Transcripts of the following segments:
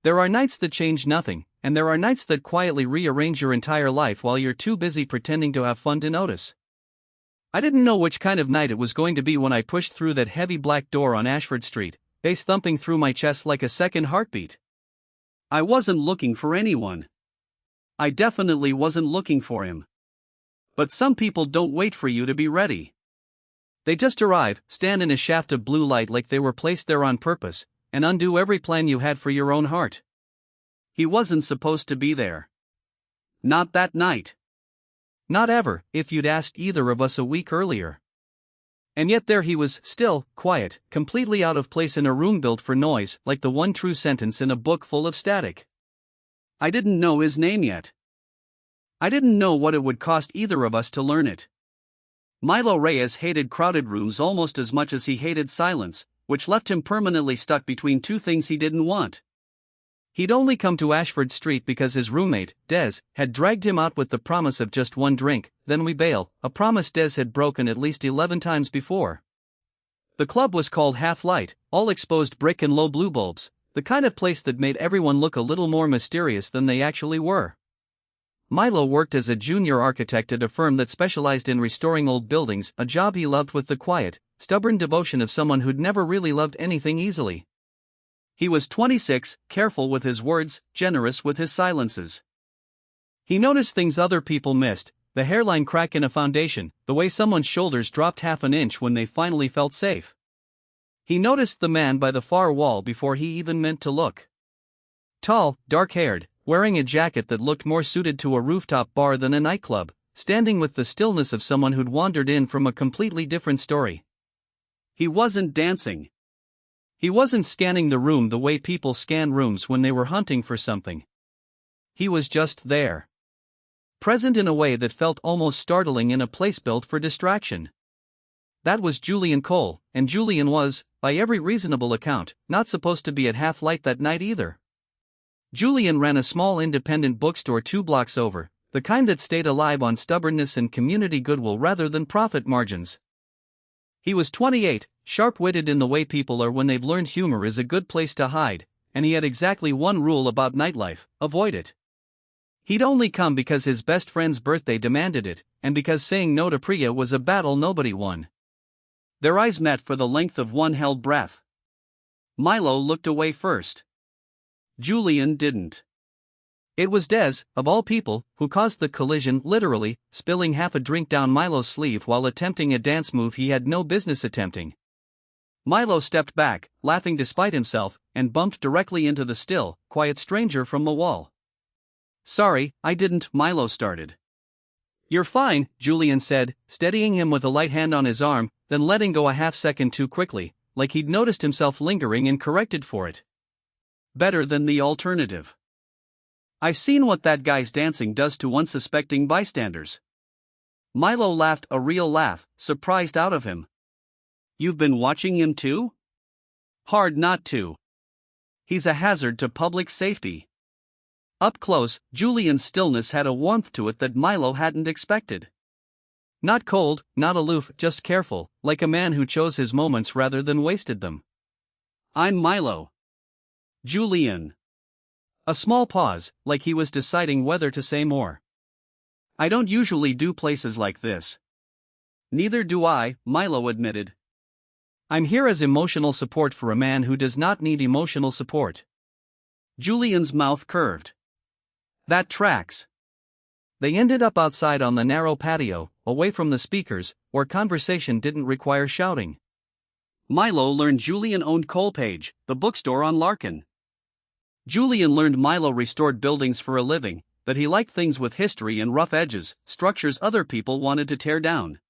There are nights that change nothing, and there are nights that quietly rearrange your entire life while you're too busy pretending to have fun to notice. I didn't know which kind of night it was going to be when I pushed through that heavy black door on Ashford Street, bass thumping through my chest like a second heartbeat. I wasn't looking for anyone. I definitely wasn't looking for him. But some people don't wait for you to be ready. They just arrive, stand in a shaft of blue light like they were placed there on purpose, and undo every plan you had for your own heart. He wasn't supposed to be there. Not that night. Not ever, if you'd asked either of us a week earlier. And yet there he was, still, quiet, completely out of place in a room built for noise, like the one true sentence in a book full of static. I didn't know his name yet. I didn't know what it would cost either of us to learn it. Milo Reyes hated crowded rooms almost as much as he hated silence, which left him permanently stuck between two things he didn't want. He'd only come to Ashford Street because his roommate, Des, had dragged him out with the promise of just one drink, then we bail, a promise Des had broken at least 11 times before. The club was called Half Light, all exposed brick and low blue bulbs, the kind of place that made everyone look a little more mysterious than they actually were. Milo worked as a junior architect at a firm that specialized in restoring old buildings, a job he loved with the quiet, stubborn devotion of someone who'd never really loved anything easily. He was 26, careful with his words, generous with his silences. He noticed things other people missed, the hairline crack in a foundation, the way someone's shoulders dropped half an inch when they finally felt safe. He noticed the man by the far wall before he even meant to look. Tall, dark-haired, wearing a jacket that looked more suited to a rooftop bar than a nightclub, standing with the stillness of someone who'd wandered in from a completely different story. He wasn't dancing. He wasn't scanning the room the way people scan rooms when they were hunting for something. He was just there. Present in a way that felt almost startling in a place built for distraction. That was Julian Cole, and Julian was, by every reasonable account, not supposed to be at Half Light that night either. Julian ran a small independent bookstore 2 blocks over, the kind that stayed alive on stubbornness and community goodwill rather than profit margins. He was 28, sharp-witted in the way people are when they've learned humor is a good place to hide, and he had exactly one rule about nightlife: avoid it. He'd only come because his best friend's birthday demanded it, and because saying no to Priya was a battle nobody won. Their eyes met for the length of one held breath. Milo looked away first. Julian didn't. It was Des, of all people, who caused the collision, literally, spilling half a drink down Milo's sleeve while attempting a dance move he had no business attempting. Milo stepped back, laughing despite himself, and bumped directly into the still, quiet stranger from the wall. "Sorry, I didn't," Milo started. "You're fine," Julian said, steadying him with a light hand on his arm, then letting go a half-second too quickly, like he'd noticed himself lingering and corrected for it. "Better than the alternative. I've seen what that guy's dancing does to unsuspecting bystanders." Milo laughed a real laugh, surprised out of him. "You've been watching him too?" "Hard not to. He's a hazard to public safety." Up close, Julian's stillness had a warmth to it that Milo hadn't expected. Not cold, not aloof, just careful, like a man who chose his moments rather than wasted them. "I'm Milo." "Julian." A small pause, like he was deciding whether to say more. "I don't usually do places like this." "Neither do I," Milo admitted. "I'm here as emotional support for a man who does not need emotional support." Julian's mouth curved. "That tracks." They ended up outside on the narrow patio, away from the speakers, where conversation didn't require shouting. Milo learned Julian owned Colepage, the bookstore on Larkin. Julian learned Milo restored buildings for a living, that he liked things with history and rough edges, structures other people wanted to tear down.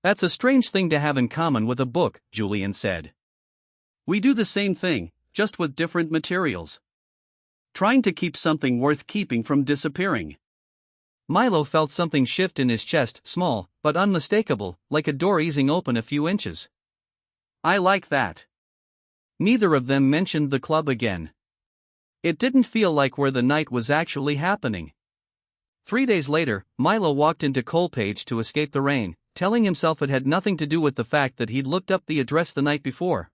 "That's a strange thing to have in common with a book," Julian said. "We do the same thing, just with different materials. Trying to keep something worth keeping from disappearing." Milo felt something shift in his chest, small, but unmistakable, like a door easing open a few inches. "I like that." Neither of them mentioned the club again. It didn't feel like where the night was actually happening. 3 days later, Milo walked into Colepage to escape the rain, telling himself it had nothing to do with the fact that he'd looked up the address the night before.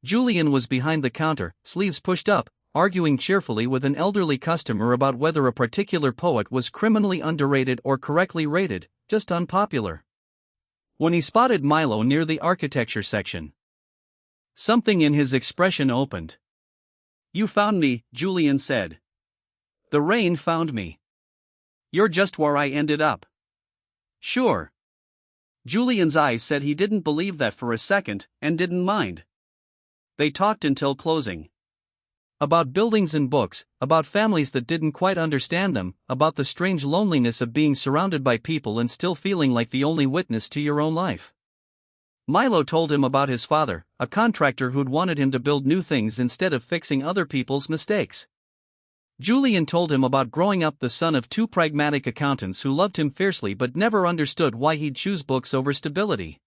Julian was behind the counter, sleeves pushed up, arguing cheerfully with an elderly customer about whether a particular poet was criminally underrated or correctly rated, just unpopular. When he spotted Milo near the architecture section, something in his expression opened. "You found me," Julian said. "The rain found me. You're just where I ended up." "Sure." Julian's eyes said he didn't believe that for a second, and didn't mind. They talked until closing. About buildings and books, about families that didn't quite understand them, about the strange loneliness of being surrounded by people and still feeling like the only witness to your own life. Milo told him about his father, a contractor who'd wanted him to build new things instead of fixing other people's mistakes. Julian told him about growing up the son of two pragmatic accountants who loved him fiercely but never understood why he'd choose books over stability.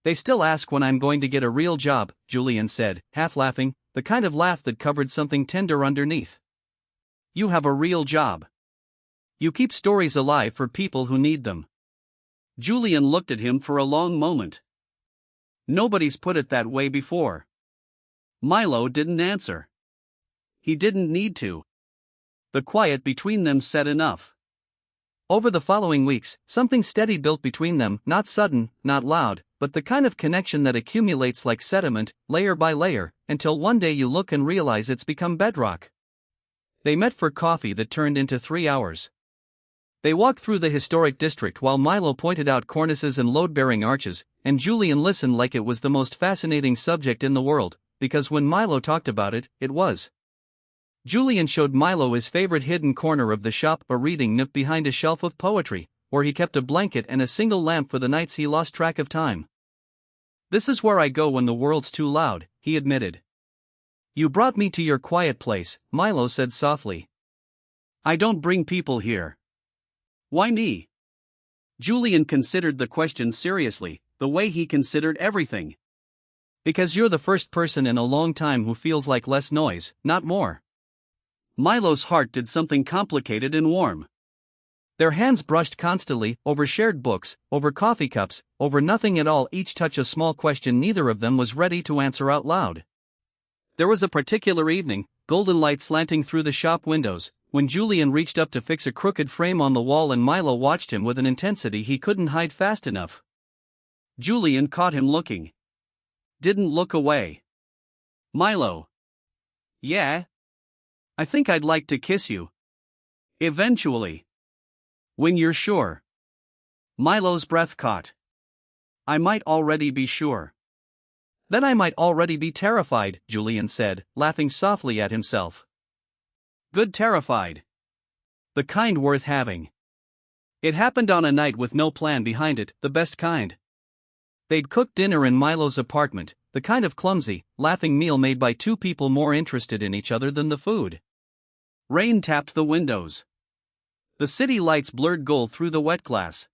"They still ask when I'm going to get a real job," Julian said, half laughing, the kind of laugh that covered something tender underneath. "You have a real job. You keep stories alive for people who need them." Julian looked at him for a long moment. "Nobody's put it that way before." Milo didn't answer. He didn't need to. The quiet between them said enough. Over the following weeks, something steady built between them, not sudden, not loud, but the kind of connection that accumulates like sediment, layer by layer, until one day you look and realize it's become bedrock. They met for coffee that turned into 3 hours. They walked through the historic district while Milo pointed out cornices and load-bearing arches, and Julian listened like it was the most fascinating subject in the world, because when Milo talked about it, it was. Julian showed Milo his favorite hidden corner of the shop, a reading nook behind a shelf of poetry, where he kept a blanket and a single lamp for the nights he lost track of time. "This is where I go when the world's too loud," he admitted. "You brought me to your quiet place," Milo said softly. "I don't bring people here." "Why me?" Julian considered the question seriously, the way he considered everything. "Because you're the first person in a long time who feels like less noise, not more." Milo's heart did something complicated and warm. Their hands brushed constantly, over shared books, over coffee cups, over nothing at all, each touch a small question neither of them was ready to answer out loud. There was a particular evening, golden light slanting through the shop windows, when Julian reached up to fix a crooked frame on the wall and Milo watched him with an intensity he couldn't hide fast enough. Julian caught him looking. Didn't look away. "Milo." "Yeah? I think I'd like to kiss you. Eventually. When you're sure." Milo's breath caught. "I might already be sure." "Then I might already be terrified," Julian said, laughing softly at himself. "Good terrified. The kind worth having." It happened on a night with no plan behind it, the best kind. They'd cooked dinner in Milo's apartment, the kind of clumsy, laughing meal made by two people more interested in each other than the food. Rain tapped the windows. The city lights blurred gold through the wet glass.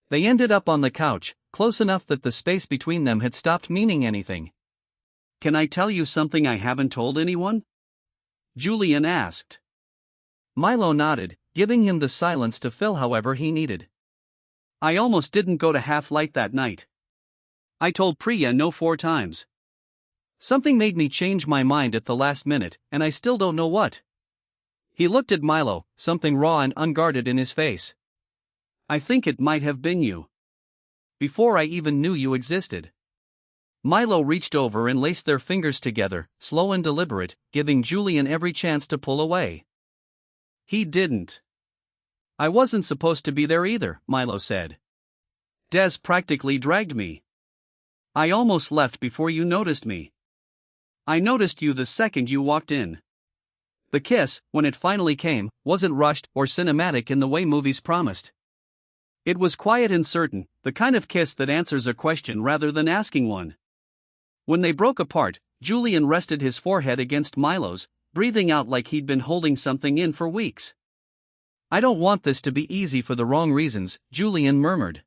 They ended up on the couch, close enough that the space between them had stopped meaning anything. "Can I tell you something I haven't told anyone?" Julian asked. Milo nodded, giving him the silence to fill however he needed. "I almost didn't go to Half-Light that night. I told Priya no 4 times. Something made me change my mind at the last minute, and I still don't know what." He looked at Milo, something raw and unguarded in his face. "I think it might have been you. Before I even knew you existed." Milo reached over and laced their fingers together, slow and deliberate, giving Julian every chance to pull away. He didn't. "I wasn't supposed to be there either," Milo said. "Des practically dragged me. I almost left before you noticed me. I noticed you the second you walked in." The kiss, when it finally came, wasn't rushed or cinematic in the way movies promised. It was quiet and certain, the kind of kiss that answers a question rather than asking one. When they broke apart, Julian rested his forehead against Milo's, breathing out like he'd been holding something in for weeks. "I don't want this to be easy for the wrong reasons," Julian murmured.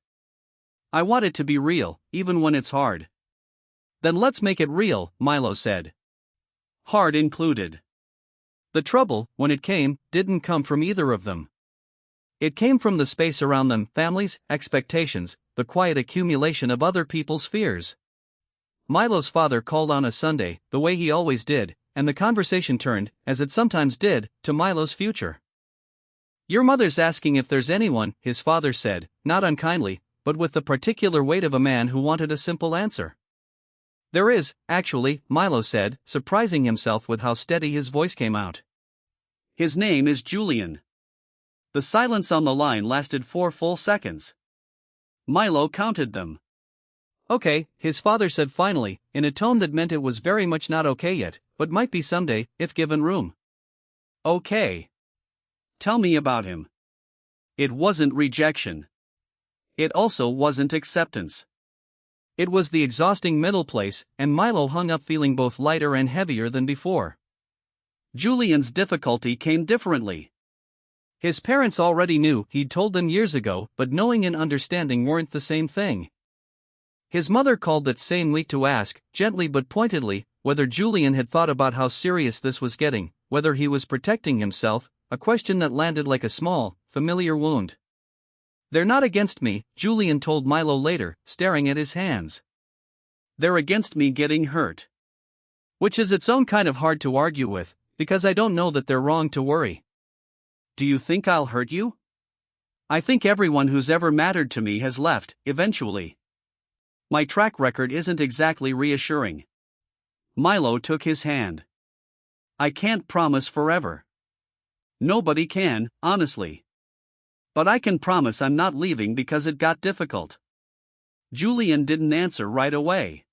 "I want it to be real, even when it's hard." "Then let's make it real," Milo said. "Hard included." The trouble, when it came, didn't come from either of them. It came from the space around them, families, expectations, the quiet accumulation of other people's fears. Milo's father called on a Sunday, the way he always did, and the conversation turned, as it sometimes did, to Milo's future. "Your mother's asking if there's anyone," his father said, not unkindly, but with the particular weight of a man who wanted a simple answer. "There is, actually," Milo said, surprising himself with how steady his voice came out. "His name is Julian." The silence on the line lasted 4 full seconds. Milo counted them. "Okay," his father said finally, in a tone that meant it was very much not okay yet, but might be someday, if given room. "Okay. Tell me about him." It wasn't rejection. It also wasn't acceptance. It was the exhausting middle place, and Milo hung up feeling both lighter and heavier than before. Julian's difficulty came differently. His parents already knew, he'd told them years ago, but knowing and understanding weren't the same thing. His mother called that same week to ask, gently but pointedly, whether Julian had thought about how serious this was getting, whether he was protecting himself, a question that landed like a small, familiar wound. "They're not against me," Julian told Milo later, staring at his hands. "They're against me getting hurt." Which is its own kind of hard to argue with, because I don't know that they're wrong to worry. "Do you think I'll hurt you?" "I think everyone who's ever mattered to me has left, eventually. My track record isn't exactly reassuring." Milo took his hand. "I can't promise forever. Nobody can, honestly. But I can promise I'm not leaving because it got difficult." Julian didn't answer right away.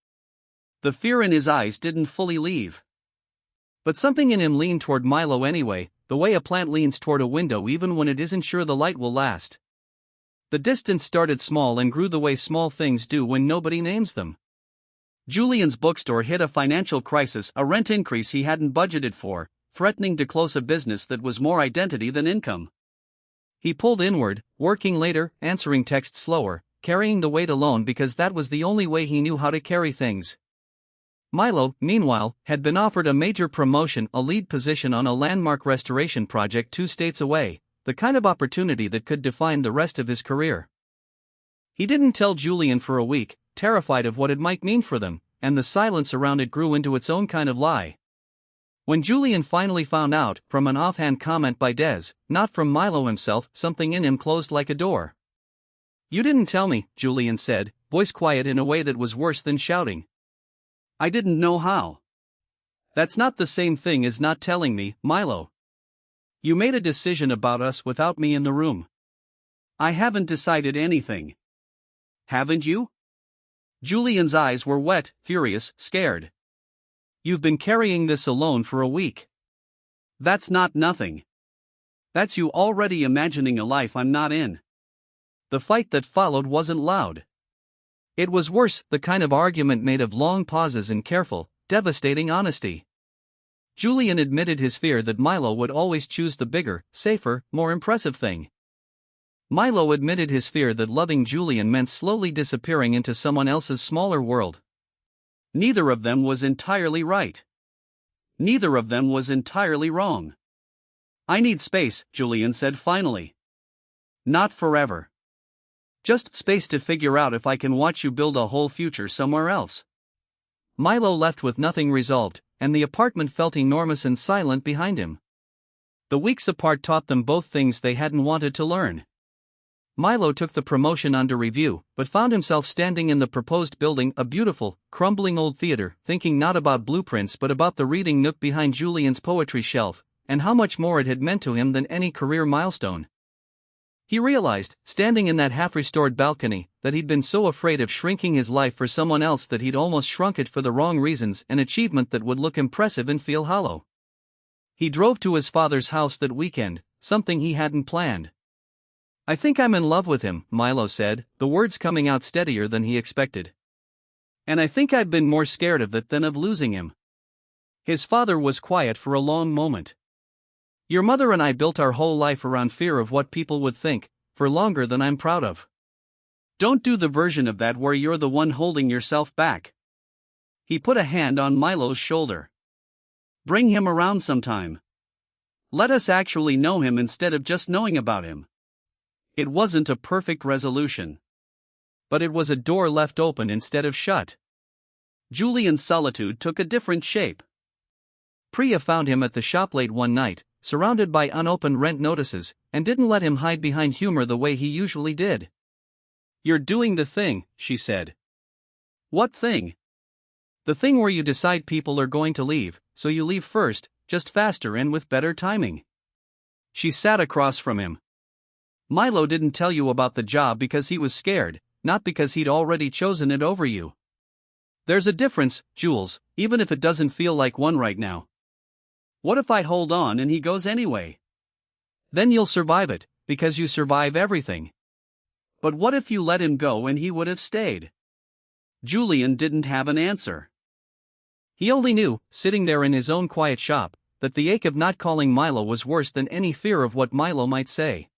The fear in his eyes didn't fully leave. But something in him leaned toward Milo anyway, the way a plant leans toward a window even when it isn't sure the light will last. The distance started small and grew the way small things do when nobody names them. Julian's bookstore hit a financial crisis, a rent increase he hadn't budgeted for, threatening to close a business that was more identity than income. He pulled inward, working later, answering texts slower, carrying the weight alone because that was the only way he knew how to carry things. Milo, meanwhile, had been offered a major promotion, a lead position on a landmark restoration project 2 states away, the kind of opportunity that could define the rest of his career. He didn't tell Julian for a week, terrified of what it might mean for them, and the silence around it grew into its own kind of lie. When Julian finally found out, from an offhand comment by Des, not from Milo himself, something in him closed like a door. "You didn't tell me," Julian said, voice quiet in a way that was worse than shouting. "I didn't know how." "That's not the same thing as not telling me, Milo. You made a decision about us without me in the room." "I haven't decided anything." "Haven't you?" Julian's eyes were wet, furious, scared. "You've been carrying this alone for a week." "That's not nothing. That's you already imagining a life I'm not in." The fight that followed wasn't loud. It was worse, the kind of argument made of long pauses and careful, devastating honesty. Julian admitted his fear that Milo would always choose the bigger, safer, more impressive thing. Milo admitted his fear that loving Julian meant slowly disappearing into someone else's smaller world. Neither of them was entirely right. Neither of them was entirely wrong. "I need space," Julian said finally. "Not forever. Just space to figure out if I can watch you build a whole future somewhere else." Milo left with nothing resolved, and the apartment felt enormous and silent behind him. The weeks apart taught them both things they hadn't wanted to learn. Milo took the promotion under review, but found himself standing in the proposed building, a beautiful, crumbling old theater, thinking not about blueprints but about the reading nook behind Julian's poetry shelf, and how much more it had meant to him than any career milestone. He realized, standing in that half-restored balcony, that he'd been so afraid of shrinking his life for someone else that he'd almost shrunk it for the wrong reasons, an achievement that would look impressive and feel hollow. He drove to his father's house that weekend, something he hadn't planned. "I think I'm in love with him," Milo said, the words coming out steadier than he expected. "And I think I've been more scared of it than of losing him." His father was quiet for a long moment. "Your mother and I built our whole life around fear of what people would think, for longer than I'm proud of. Don't do the version of that where you're the one holding yourself back." He put a hand on Milo's shoulder. "Bring him around sometime. Let us actually know him instead of just knowing about him." It wasn't a perfect resolution. But it was a door left open instead of shut. Julian's solitude took a different shape. Priya found him at the shop late one night, surrounded by unopened rent notices, and didn't let him hide behind humor the way he usually did. "You're doing the thing," she said. "What thing?" "The thing where you decide people are going to leave, so you leave first, just faster and with better timing." She sat across from him. "Milo didn't tell you about the job because he was scared, not because he'd already chosen it over you. There's a difference, Jules, even if it doesn't feel like one right now. What if I hold on and he goes anyway? Then you'll survive it, because you survive everything. But what if you let him go and he would have stayed?" Julian didn't have an answer. He only knew, sitting there in his own quiet shop, that the ache of not calling Milo was worse than any fear of what Milo might say.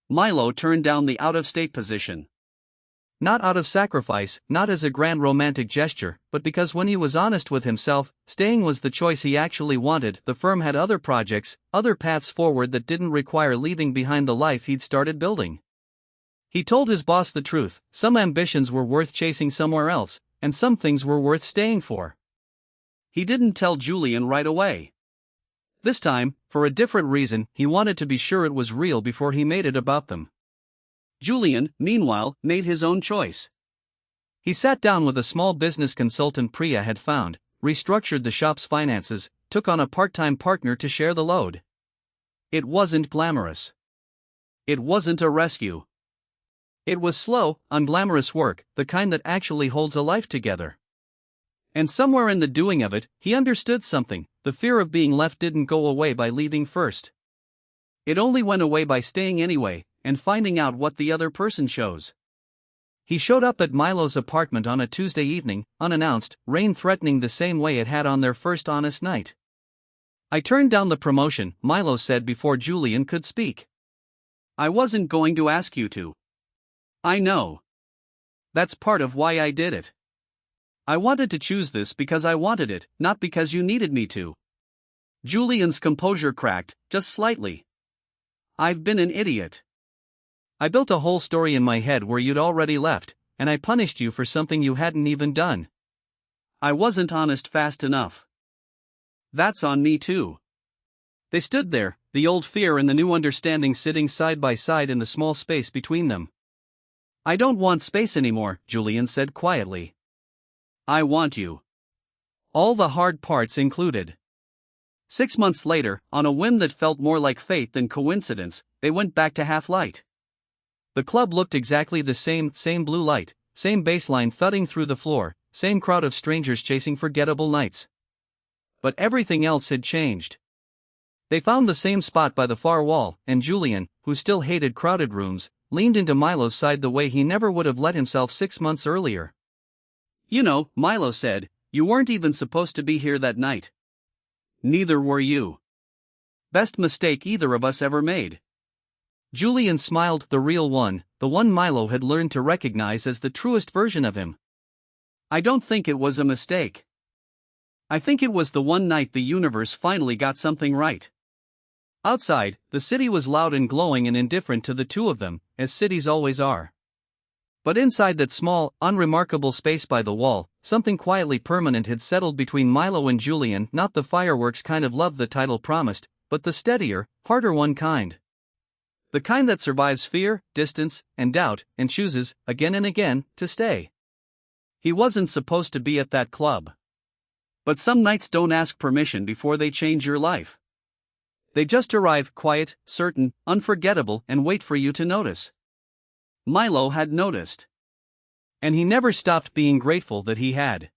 Milo turned down the out-of-state position. Not out of sacrifice, not as a grand romantic gesture, but because when he was honest with himself, staying was the choice he actually wanted. The firm had other projects, other paths forward that didn't require leaving behind the life he'd started building. He told his boss the truth: some ambitions were worth chasing somewhere else, and some things were worth staying for. He didn't tell Julian right away. This time, for a different reason, he wanted to be sure it was real before he made it about them. Julian, meanwhile, made his own choice. He sat down with a small business consultant Priya had found, restructured the shop's finances, took on a part-time partner to share the load. It wasn't glamorous. It wasn't a rescue. It was slow, unglamorous work, the kind that actually holds a life together. And somewhere in the doing of it, he understood something: the fear of being left didn't go away by leaving first. It only went away by staying anyway, and finding out what the other person chose. He showed up at Milo's apartment on a Tuesday evening, unannounced, rain threatening the same way it had on their first honest night. "I turned down the promotion," Milo said before Julian could speak. "I wasn't going to ask you to. I know. That's part of why I did it. I wanted to choose this because I wanted it, not because you needed me to." Julian's composure cracked, just slightly. "I've been an idiot. I built a whole story in my head where you'd already left, and I punished you for something you hadn't even done. I wasn't honest fast enough. That's on me too." They stood there, the old fear and the new understanding sitting side by side in the small space between them. "I don't want space anymore," Julian said quietly. "I want you. All the hard parts included." 6 months later, on a whim that felt more like fate than coincidence, they went back to Half Light. The club looked exactly the same blue light, same bass line thudding through the floor, same crowd of strangers chasing forgettable nights. But everything else had changed. They found the same spot by the far wall, and Julian, who still hated crowded rooms, leaned into Milo's side the way he never would have let himself 6 months earlier. "You know," Milo said, "you weren't even supposed to be here that night. Neither were you. Best mistake either of us ever made." Julian smiled, the real one, the one Milo had learned to recognize as the truest version of him. "I don't think it was a mistake. I think it was the one night the universe finally got something right." Outside, the city was loud and glowing and indifferent to the two of them, as cities always are. But inside that small, unremarkable space by the wall, something quietly permanent had settled between Milo and Julian, not the fireworks kind of love the title promised, but the steadier, harder one kind. The kind that survives fear, distance, and doubt, and chooses, again and again, to stay. He wasn't supposed to be at that club. But some nights don't ask permission before they change your life. They just arrive, quiet, certain, unforgettable, and wait for you to notice. Milo had noticed. And he never stopped being grateful that he had.